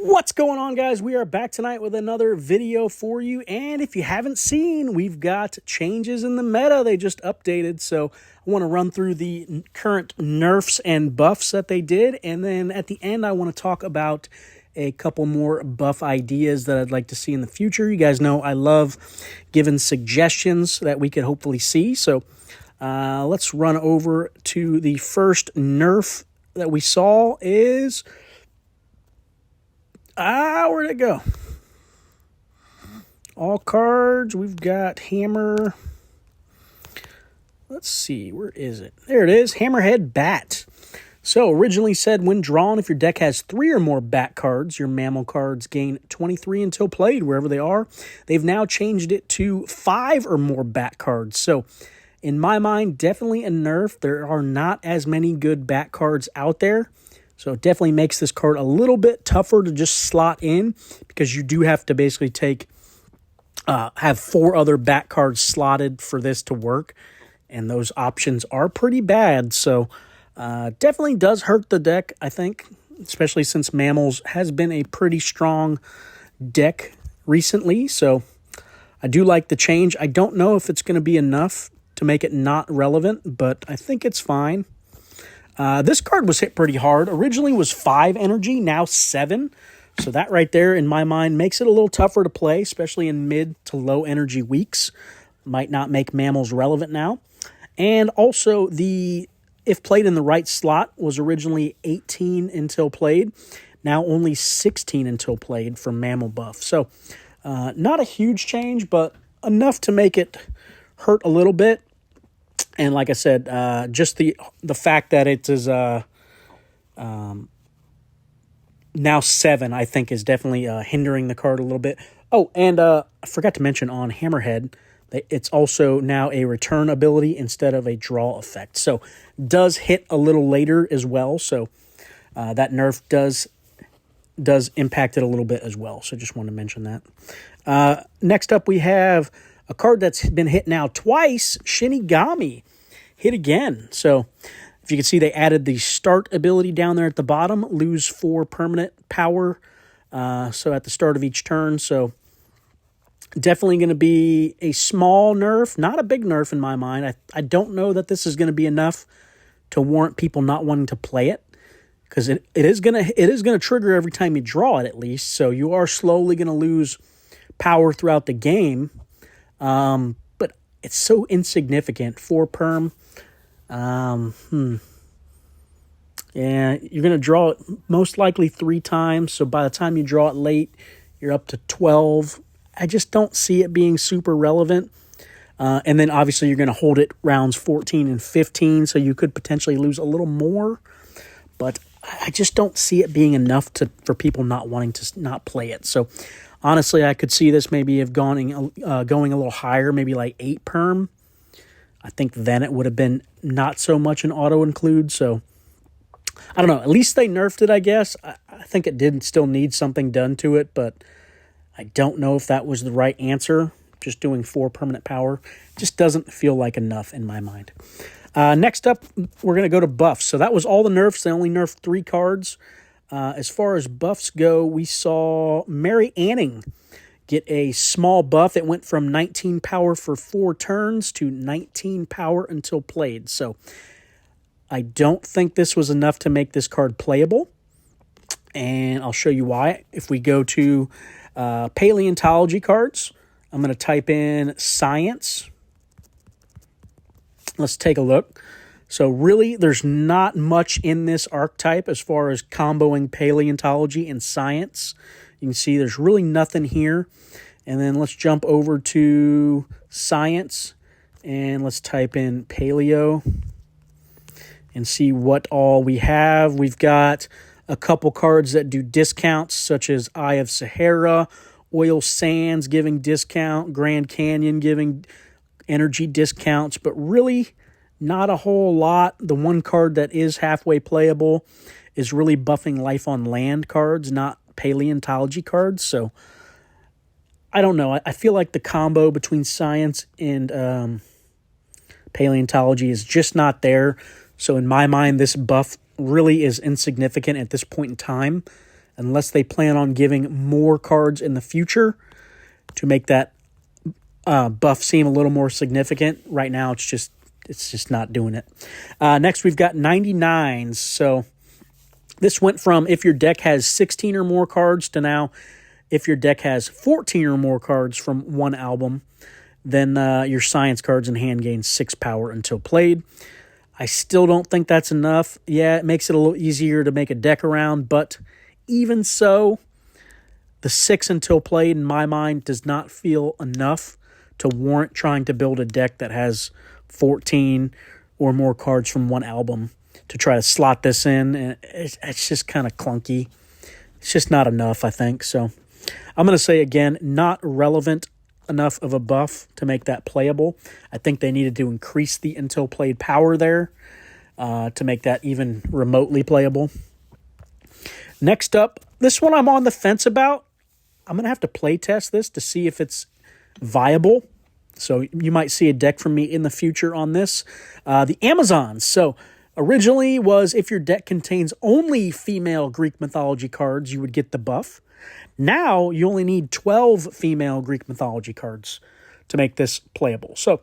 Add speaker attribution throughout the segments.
Speaker 1: What's going on, guys? We are back tonight with another video for you, and if you haven't seen, we've got changes in the meta. They just updated, so I want to run through the current nerfs and buffs that they did, and then at the end I want to talk about a couple more buff ideas that I'd like to see in the future. You guys know I love giving suggestions that we could hopefully see, so let's run over to the first nerf that we saw is... where'd it go? All cards. We've got Hammer. Let's see. Where is it? There it is. Hammerhead Bat. So, originally said when drawn, if your deck has 3 or more bat cards, your mammal cards gain 23 until played, wherever they are. They've now changed it to 5 or more bat cards. So, in my mind, definitely a nerf. There are not as many good bat cards out there. So it definitely makes this card a little bit tougher to just slot in because you do have to basically have 4 other bat cards slotted for this to work. And those options are pretty bad. So definitely does hurt the deck, I think, especially since Mammals has been a pretty strong deck recently. So I do like the change. I don't know if it's going to be enough to make it not relevant, but I think it's fine. This card was hit pretty hard. Originally was 5 energy, now 7. So that right there, in my mind, makes it a little tougher to play, especially in mid to low energy weeks. Might not make Mammals relevant now. And also, if played in the right slot, was originally 18 until played. Now only 16 until played for Mammal buff. So not a huge change, but enough to make it hurt a little bit. And like I said, just the fact that it is now 7, I think, is definitely hindering the card a little bit. Oh, and I forgot to mention on Hammerhead, it's also now a return ability instead of a draw effect. So does hit a little later as well. So that nerf does impact it a little bit as well. So just want to mention that. Next up, we have a card that's been hit now twice, Shinigami, hit again. So if you can see, they added the start ability down there at the bottom, lose 4 permanent power. So at the start of each turn. So definitely going to be a small nerf, not a big nerf in my mind. I don't know that this is going to be enough to warrant people not wanting to play it, because it is going to trigger every time you draw it at least. So you are slowly going to lose power throughout the game. But it's so insignificant. 4 perm. Yeah, you're going to draw it most likely 3 times. So by the time you draw it late, you're up to 12. I just don't see it being super relevant. And then obviously you're going to hold it rounds 14 and 15. So you could potentially lose a little more. But I just don't see it being enough for people not wanting to not play it. So honestly, I could see this maybe going a little higher, maybe like 8 perm. I think then it would have been not so much an auto-include. So, I don't know. At least they nerfed it, I guess. I think it did still need something done to it, but I don't know if that was the right answer. Just doing 4 permanent power just doesn't feel like enough in my mind. Next up, we're going to go to buffs. So that was all the nerfs. They only nerfed 3 cards. As far as buffs go, we saw Mary Anning get a small buff. It went from 19 power for 4 turns to 19 power until played. So I don't think this was enough to make this card playable. And I'll show you why. If we go to paleontology cards, I'm going to type in science. Let's take a look. So really, there's not much in this archetype as far as comboing paleontology and science. You can see there's really nothing here. And then let's jump over to science and let's type in paleo and see what all we have. We've got a couple cards that do discounts, such as Eye of Sahara, Oil Sands giving discount, Grand Canyon giving energy discounts, but really not a whole lot. The one card that is halfway playable is really buffing life on land cards, not paleontology cards. So I don't know. I feel like the combo between science and paleontology is just not there. So in my mind, this buff really is insignificant at this point in time. unless they plan on giving more cards in the future to make that buff seem a little more significant. Right now, it's just not doing it. Next, we've got 99s. So this went from if your deck has 16 or more cards to now if your deck has 14 or more cards from one album, then your science cards in hand gain 6 power until played. I still don't think that's enough. Yeah, it makes it a little easier to make a deck around, but even so, the 6 until played, in my mind, does not feel enough to warrant trying to build a deck that has 14 or more cards from one album to try to slot this in. And it's just kind of clunky. It's just not enough, I think. So I'm going to say, again, not relevant enough of a buff to make that playable. I think they needed to increase the until played power there to make that even remotely playable. Next up, this one I'm on the fence about. I'm going to have to play test this to see if it's viable. So you might see a deck from me in the future on this. The Amazons. So originally was if your deck contains only female Greek mythology cards, you would get the buff. Now you only need 12 female Greek mythology cards to make this playable. So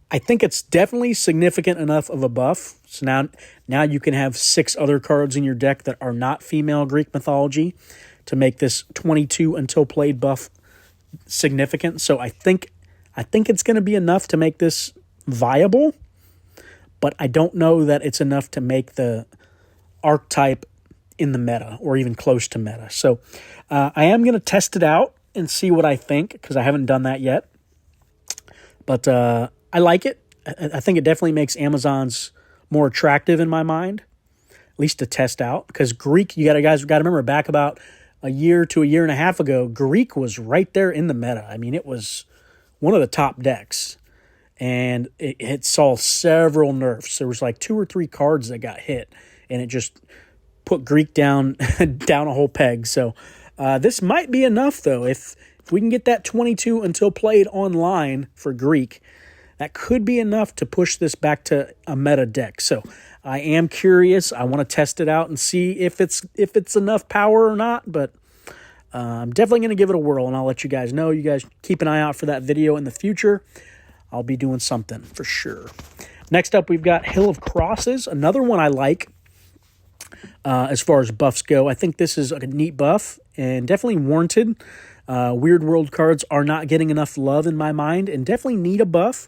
Speaker 1: I think it's definitely significant enough of a buff. So now you can have 6 other cards in your deck that are not female Greek mythology to make this 22 until played buff significant. So I think it's going to be enough to make this viable, but I don't know that it's enough to make the archetype in the meta or even close to meta. So I am going to test it out and see what I think, because I haven't done that yet. But I like it. I think it definitely makes Amazons more attractive in my mind, at least to test out. Because Greek, you guys got to remember, back about a year to a year and a half ago, Greek was right there in the meta. I mean, it was one of the top decks, and it saw several nerfs. There was like 2 or 3 cards that got hit, and it just put Greek down down a whole peg. So this might be enough, though. If we can get that 22 until played online for Greek, that could be enough to push this back to a meta deck. So I am curious. I want to test it out and see if it's enough power or not. But I'm definitely going to give it a whirl, and I'll let you guys know. You guys keep an eye out for that video in the future. I'll be doing something for sure. Next up, we've got Hill of Crosses, another one I like. As far as buffs go, I think this is a neat buff and definitely warranted. Weird World cards are not getting enough love in my mind and definitely need a buff.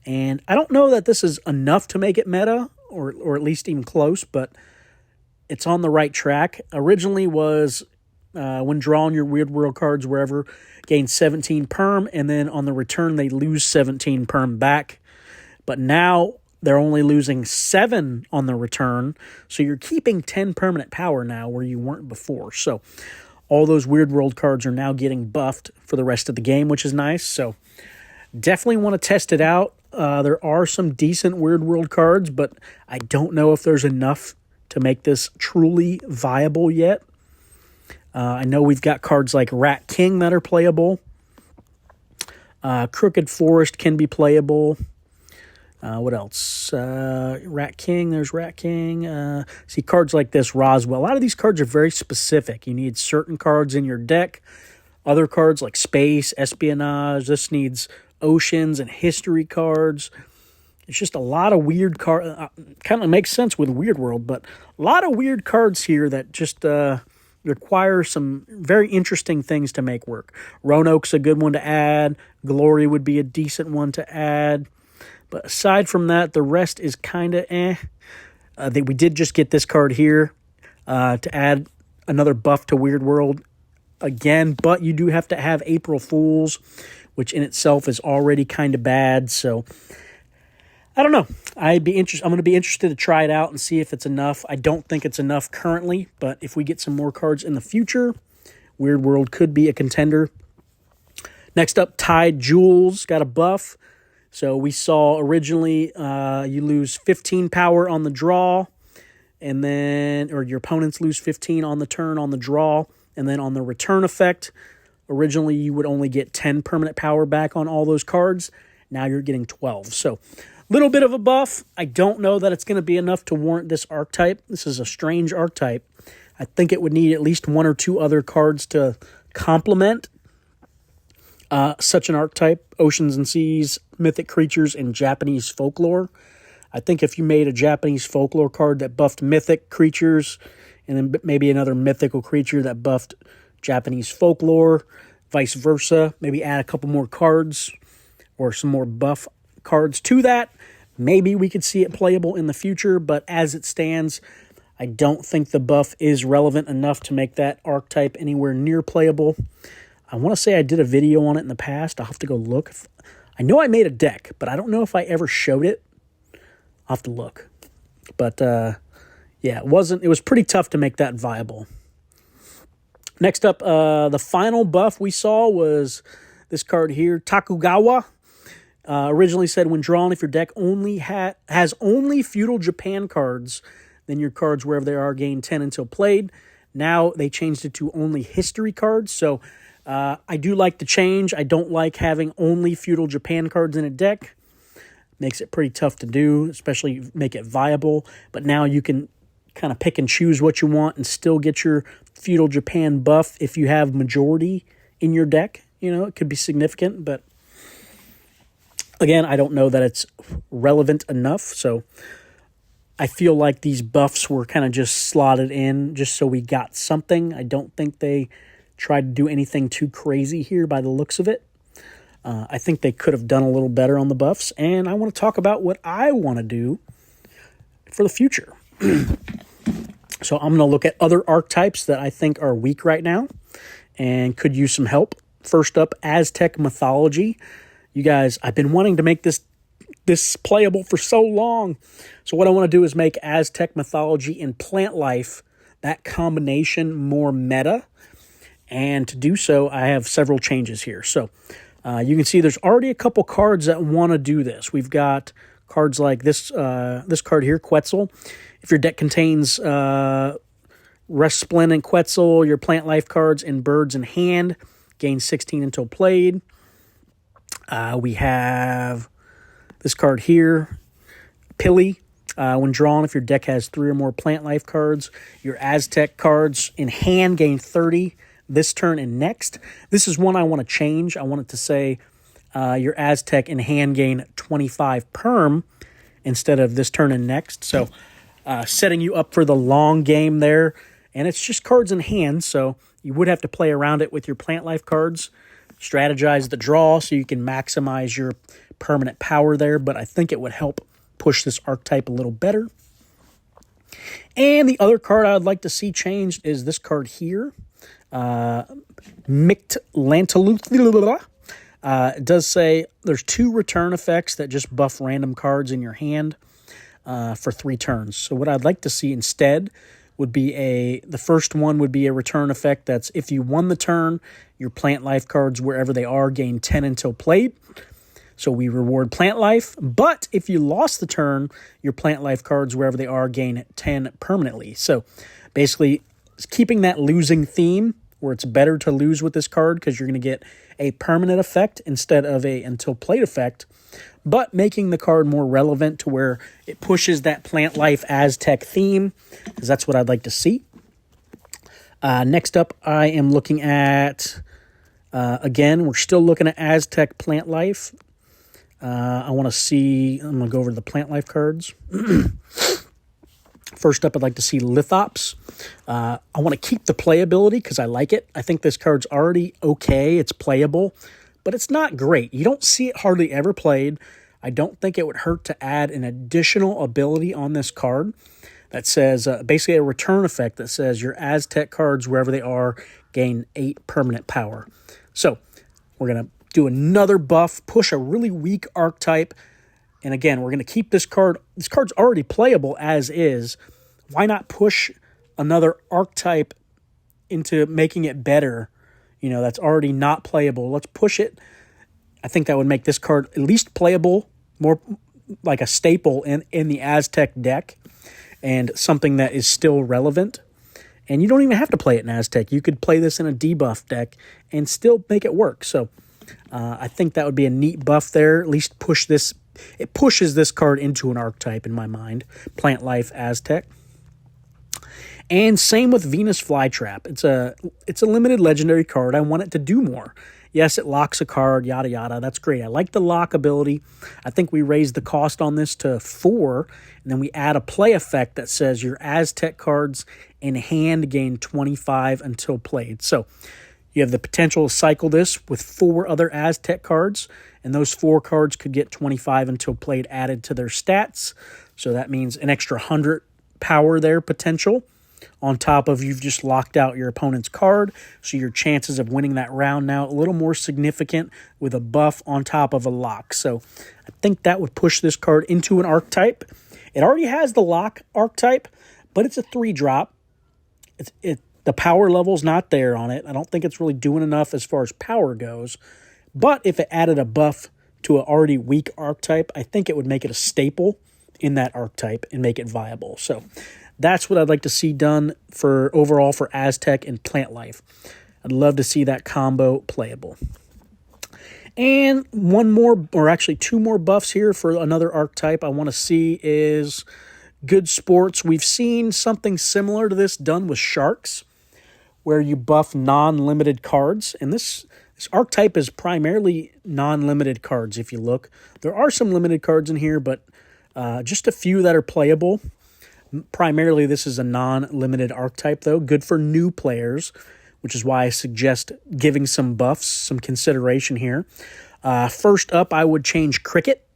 Speaker 1: And I don't know that this is enough to make it meta or at least even close, but it's on the right track. Originally was when drawing your Weird World cards wherever, gain 17 perm, and then on the return they lose 17 perm back. But now they're only losing 7 on the return, so you're keeping 10 permanent power now where you weren't before. So all those Weird World cards are now getting buffed for the rest of the game, which is nice. So definitely want to test it out. There are some decent Weird World cards, but I don't know if there's enough to make this truly viable yet. I know we've got cards like Rat King that are playable. Crooked Forest can be playable. What else? Rat King. There's Rat King. See, cards like this, Roswell. A lot of these cards are very specific. You need certain cards in your deck. Other cards like Space, Espionage. This needs Oceans and History cards. It's just a lot of weird cards. Kind of makes sense with Weird World, but a lot of weird cards here that just require some very interesting things to make work. Roanoke's a good one to add. Glory would be a decent one to add. But aside from that, the rest is kind of we did just get this card here to add another buff to Weird World again, but you do have to have April Fools, which in itself is already kind of bad. So I don't know. I'm going to be interested to try it out and see if it's enough. I don't think it's enough currently, but if we get some more cards in the future, Weird World could be a contender. Next up, Tide Jewels got a buff. So we saw originally you lose 15 power on the draw, and then, or your opponents lose 15 on the turn on the draw, and then on the return effect, originally you would only get 10 permanent power back on all those cards. Now you're getting 12. So little bit of a buff. I don't know that it's going to be enough to warrant this archetype. This is a strange archetype. I think it would need at least one or two other cards to complement such an archetype: Oceans and Seas, Mythic Creatures, and Japanese Folklore. I think if you made a Japanese Folklore card that buffed Mythic Creatures, and then maybe another mythical creature that buffed Japanese Folklore, vice versa, maybe add a couple more cards or some more buff cards to that, maybe we could see it playable in the future, but as it stands, I don't think the buff is relevant enough to make that archetype anywhere near playable. I want to say I did a video on it in the past. I'll have to go look. I know I made a deck, but I don't know if I ever showed it. I'll have to look. But, yeah, it was pretty tough to make that viable. Next up, the final buff we saw was this card here, Takugawa. Originally said, when drawn, if your deck only has only Feudal Japan cards, then your cards, wherever they are, gain 10 until played. Now they changed it to only history cards. So I do like the change. I don't like having only Feudal Japan cards in a deck. Makes it pretty tough to do, especially make it viable. But now you can kind of pick and choose what you want and still get your Feudal Japan buff if you have majority in your deck. You know, it could be significant, but again, I don't know that it's relevant enough. So I feel like these buffs were kind of just slotted in just so we got something. I don't think they tried to do anything too crazy here by the looks of it. I think they could have done a little better on the buffs, and I want to talk about what I want to do for the future. So I'm going to look at other archetypes that I think are weak right now and could use some help. First up, Aztec Mythology. You guys, I've been wanting to make this playable for so long. So what I want to do is make Aztec Mythology and Plant Life, that combination, more meta. And to do so, I have several changes here. So you can see there's already a couple cards that want to do this. We've got cards like this card here, Quetzal. If your deck contains Resplendent Quetzal, your Plant Life cards, and Birds in hand, gain 16 until played. We have this card here, Pili. When drawn, if your deck has 3 or more Plant Life cards, your Aztec cards in hand gain 30 this turn and next. This is one I want to change. I want it to say your Aztec in hand gain 25 perm instead of this turn and next. So setting you up for the long game there. And it's just cards in hand, so you would have to play around it with your Plant Life cards. Strategize the draw so you can maximize your permanent power there, but I think it would help push this archetype a little better. And the other card I'd like to see changed is this card here, Mictlanteluth. It does say there's 2 return effects that just buff random cards in your hand for 3 turns. So what I'd like to see instead would be the first one would be a return effect that's if you won the turn, your Plant Life cards, wherever they are, gain 10 until played. So we reward Plant Life. But if you lost the turn, your Plant Life cards, wherever they are, gain 10 permanently. So basically, keeping that losing theme where it's better to lose with this card because you're going to get a permanent effect instead of a until played effect, but making the card more relevant to where it pushes that Plant Life Aztec theme, because that's what I'd like to see. Next up, I am looking at, again, we're still looking at Aztec Plant Life. I want to see, I'm going to go over the Plant Life cards. First up, I'd like to see Lithops. I want to keep the playability because I like it. I think this card's already okay. It's playable, but it's not great. You don't see it hardly ever played. I don't think it would hurt to add an additional ability on this card that says, basically a return effect that says your Aztec cards, wherever they are, gain 8 permanent power. So we're going to do another buff, push a really weak archetype. And again, we're going to keep this card. This card's already playable as is. Why not push another archetype into making it better? You know, that's already not playable. Let's push it. I think that would make this card at least playable, more like a staple in the Aztec deck, and something that is still relevant. And you don't even have to play it in Aztec. You could play this in a debuff deck and still make it work. So I think that would be a neat buff there. At least push this. It pushes this card into an archetype in my mind. Plant Life Aztec. And same with Venus Flytrap. It's a limited legendary card. I want it to do more. Yes, it locks a card, yada, yada. That's great. I like the lock ability. I think we raised the cost on this to 4, and then we add a play effect that says your Aztec cards in hand gain 25 until played. So you have the potential to cycle this with 4 other Aztec cards, and those 4 cards could get 25 until played added to their stats. So that means an extra 100 power there potential. On top of you've just locked out your opponent's card, so your chances of winning that round now a little more significant with a buff on top of a lock. So I think that would push this card into an archetype. It already has the lock archetype, but it's a 3-drop. The power level's not there on it. I don't think it's really doing enough as far as power goes. But if it added a buff to an already weak archetype, I think it would make it a staple in that archetype and make it viable. So that's what I'd like to see done for overall for Aztec and Plant Life. I'd love to see that combo playable. And one more, or actually 2 more buffs here for another archetype I want to see is Good Sports. We've seen something similar to this done with Sharks, where you buff non-limited cards. And this archetype is primarily non-limited cards, if you look. There are some limited cards in here, but just a few that are playable. Primarily, this is a non-limited archetype, though. Good for new players, which is why I suggest giving some buffs, some consideration here. First up, I would change Cricket.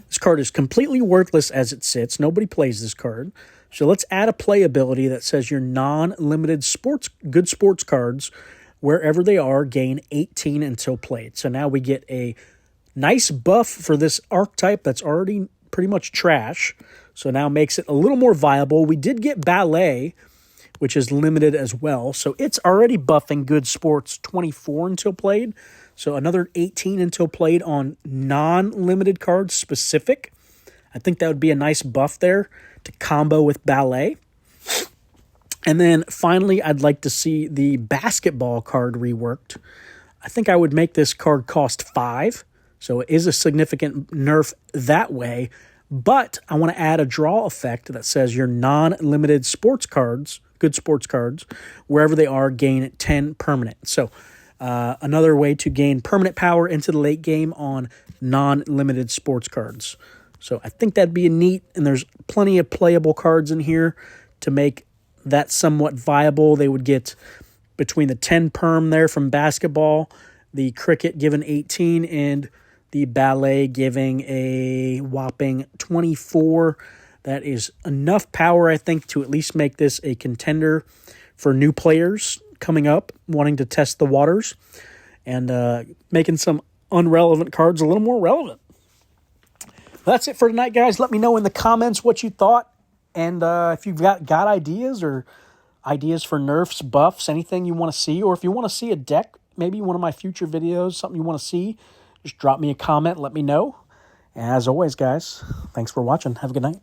Speaker 1: This card is completely worthless as it sits. Nobody plays this card. So let's add a play ability that says your non-limited good sports cards, wherever they are, gain 18 until played. So now we get a nice buff for this archetype that's already pretty much trash. So now makes it a little more viable. We did get Ballet, which is limited as well. So it's already buffing Good Sports 24 until played. So another 18 until played on non-limited cards specific. I think that would be a nice buff there to combo with Ballet. And then finally, I'd like to see the basketball card reworked. I think I would make this card cost 5. So it is a significant nerf that way. But I want to add a draw effect that says your non-limited sports cards, good sports cards, wherever they are, gain 10 permanent. So another way to gain permanent power into the late game on non-limited sports cards. So I think that'd be a neat, and there's plenty of playable cards in here to make that somewhat viable. They would get between the 10 perm there from basketball, the Cricket given 18, and the Ballet giving a whopping 24. That is enough power, I think, to at least make this a contender for new players coming up, wanting to test the waters, and making some unrelevant cards a little more relevant. That's it for tonight, guys. Let me know in the comments what you thought, and if you've got ideas or ideas for nerfs, buffs, anything you want to see, or if you want to see a deck, maybe one of my future videos, something you want to see, just drop me a comment, let me know. And as always, guys, thanks for watching. Have a good night.